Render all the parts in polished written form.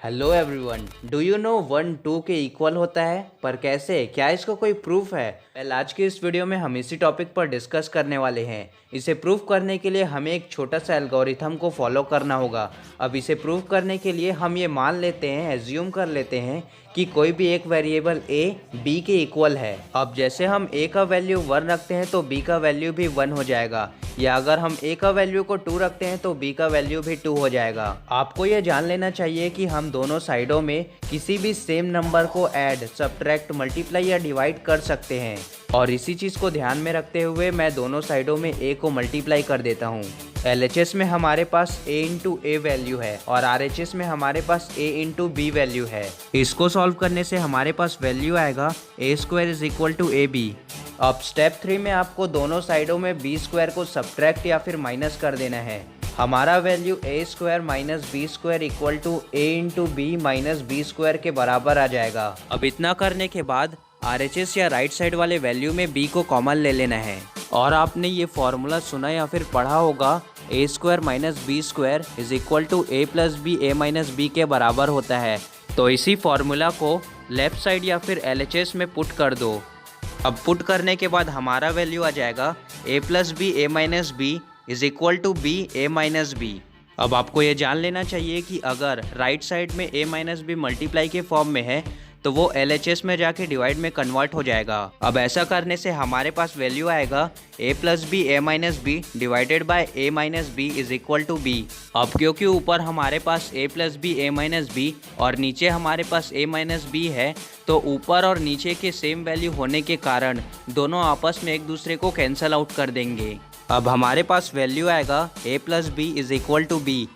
Hello everyone, do you know 1 2 के equal होता है? पर कैसे? क्या इसको कोई प्रूफ है? आज की इस वीडियो में हम इसी टॉपिक पर डिस्कस करने वाले हैं। इसे प्रूफ करने के लिए हमें एक छोटा सा एल्गोरिथम को फॉलो करना होगा। अब इसे प्रूफ करने के लिए हम ये मान लेते हैं, एज्यूम कर लेते हैं कि कोई भी एक वेरिएबल a b के इक्वल है। अब जैसे हम a का वैल्यू 1 रखते हैं तो b का वैल्यू भी 1 हो जाएगा, या अगर हम a का वैल्यू को 2 रखते हैं तो b का वैल्यू भी 2 हो जाएगा। आपको ये जान लेना चाहिए कि हम दोनों साइडों में किसी भी सेम नंबर को ऐड, सब्ट्रैक्ट, मल्टीप्लाई या डिवाइड कर सकते हैं। और इसी चीज़ को ध्यान में रखते हुए मैं दोनों साइडों में a को मल्टीप्लाई कर देता हूँ। LHS में हमारे पास a इंटू ए वैल्यू है और RHS में हमारे पास a इंटू बी वैल्यू है। इसको सॉल्व करने से हमारे पास वैल्यू आएगा a square is equal to ab। अब स्टेप 3 में आपको दोनों साइडों में b स्क्वायर को सब्ट्रैक्ट या फिर माइनस कर देना है। हमारा value a square minus B square equal to a into B minus B square के बराबर आ जाएगा। अब इतना करने के बाद RHS या राइट साइड वाले वैल्यू में b को कॉमन ले लेना है। और आपने ये फॉर्मूला सुना या फिर पढ़ा होगा, a square minus B square is equal to a plus B a minus B के बराबर होता है। तो इसी फॉर्मूला को लेफ्ट साइड या फिर LHS में पुट कर दो। अब पुट करने के बाद हमारा वैल्यू आ जाएगा a plus B a minus B is equal to b a minus B. अब आपको ये जान लेना चाहिए कि अगर राइट साइड में a माइनस बी मल्टीप्लाई के फॉर्म में है तो वो LHS में जाके डिवाइड में कन्वर्ट हो जाएगा। अब ऐसा करने से हमारे पास वैल्यू आएगा a plus B a minus B divided by a minus B is equal to b। अब क्योंकि ऊपर हमारे पास a plus B a minus B और नीचे हमारे पास a माइनस बी है, तो ऊपर और नीचे के सेम वैल्यू होने के कारण दोनों आपस में एक दूसरे को कैंसल आउट कर देंगे। अब हमारे पास वैल्यू आएगा a plus B is equal to b।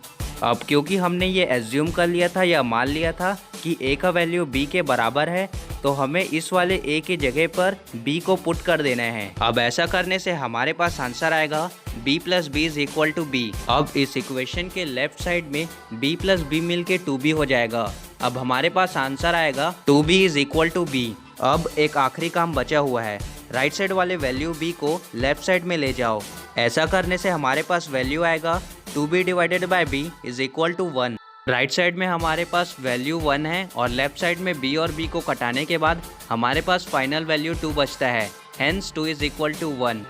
अब क्योंकि हमने ये एज्यूम कर लिया था या मान लिया था कि a का वैल्यू b के बराबर है, तो हमें इस वाले a की जगह पर b को पुट कर देना है। अब ऐसा करने से हमारे पास आंसर आएगा b plus B is equal to b। अब इस इक्वेशन के लेफ्ट साइड में b प्लस बी मिल के 2b हो जाएगा। अब हमारे पास आंसर आएगा 2b is equal to b। अब एक आखिरी काम बचा हुआ है, राइट साइड वाले वैल्यू b को लेफ्ट साइड में ले जाओ। ऐसा करने से हमारे पास वैल्यू आएगा 2b divided by b is equal to 1। Right side में हमारे पास वैल्यू 1 है और लेफ्ट साइड में b और b को कटाने के बाद हमारे पास फाइनल वैल्यू 2 बचता है, हेंस 2 इज इक्वल टू 1।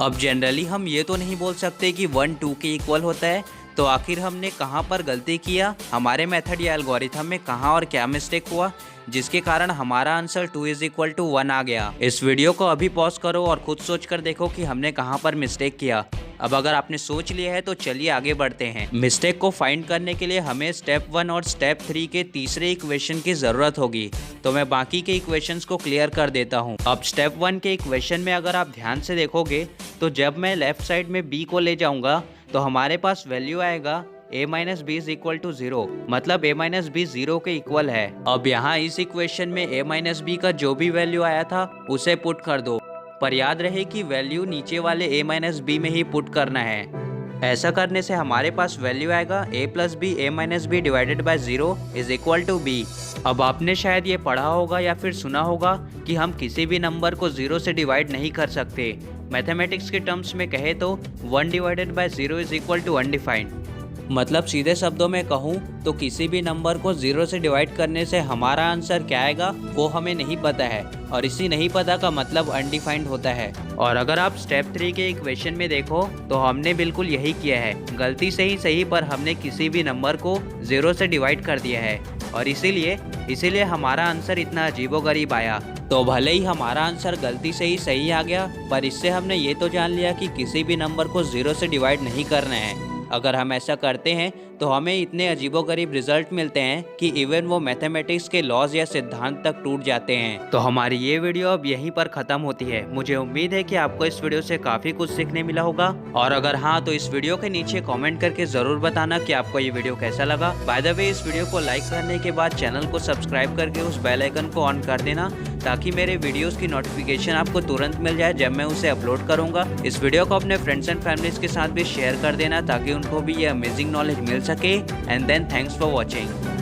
अब जनरली हम ये तो नहीं बोल सकते कि 1 2 के इक्वल होता है, तो आखिर हमने कहाँ पर गलती किया, हमारे मेथड या एल्गोरिथम में कहाँ और क्या मिस्टेक हुआ जिसके कारण हमारा आंसर 2 इज इक्वल टू 1 आ गया। इस वीडियो को अभी पॉज करो और खुद सोच कर देखो कि हमने कहाँ पर मिस्टेक किया। अब अगर आपने सोच लिया है तो चलिए आगे बढ़ते हैं। मिस्टेक को फाइंड करने के लिए हमें स्टेप 1 और स्टेप 3 के तीसरे इक्वेशन की ज़रूरत होगी, तो मैं बाकी के इक्वेशंस को क्लियर कर देता हूँ। अब स्टेप 1 के इक्वेशन में अगर आप ध्यान से देखोगे तो जब मैं लेफ्ट साइड में b को ले जाऊँगा तो हमारे पास वैल्यू आएगा a minus B is equal to 0, मतलब a माइनस बी 0 के इक्वल है। अब यहाँ इस इक्वेशन में a माइनस बी का जो भी वैल्यू आया था उसे पुट कर दो, पर याद रहे कि वैल्यू नीचे वाले a माइनस बी में ही पुट करना है। ऐसा करने से हमारे पास वैल्यू आएगा a plus B a minus B divided by 0 is equal to b। अब आपने शायद ये पढ़ा होगा या फिर सुना होगा कि हम किसी भी नंबर को 0 से डिवाइड नहीं कर सकते। मैथमेटिक्स के टर्म्स में कहे तो 1 divided by 0 is equal to undefined. मतलब सीधे शब्दों में कहूँ तो किसी भी नंबर को 0 से डिवाइड करने से हमारा आंसर क्या आएगा वो हमें नहीं पता है, और इसी नहीं पता का मतलब अनडिफाइंड होता है। और अगर आप स्टेप 3 के इक्वेशन में देखो तो हमने बिल्कुल यही किया है, गलती से ही सही पर हमने किसी भी नंबर को 0 से डिवाइड कर दिया है, और इसीलिए हमारा आंसर इतना अजीबोगरीब आया। तो भले ही हमारा आंसर गलती से ही सही आ गया, पर इससे हमने ये तो जान लिया कि किसी भी नंबर को 0 से डिवाइड नहीं करना है। अगर हम ऐसा करते हैं तो हमें इतने अजीबोगरीब रिजल्ट मिलते हैं कि इवन वो मैथमेटिक्स के लॉज या सिद्धांत तक टूट जाते हैं। तो हमारी ये वीडियो अब यहीं पर खत्म होती है। मुझे उम्मीद है कि आपको इस वीडियो से काफी कुछ सीखने मिला होगा, और अगर हाँ तो इस वीडियो के नीचे कमेंट करके जरूर बताना कि आपको ये वीडियो कैसा लगा। बाय द वे, इस वीडियो को लाइक करने के बाद चैनल को सब्सक्राइब करके उस बेल आइकन को ऑन कर देना, ताकि मेरे वीडियोस की नोटिफिकेशन आपको तुरंत मिल जाए जब मैं उसे अपलोड करूंगा। इस वीडियो को अपने फ्रेंड्स एंड फैमिलीज के साथ भी शेयर कर देना ताकि उनको भी ये अमेजिंग नॉलेज मिल सके। And then thanks for watching.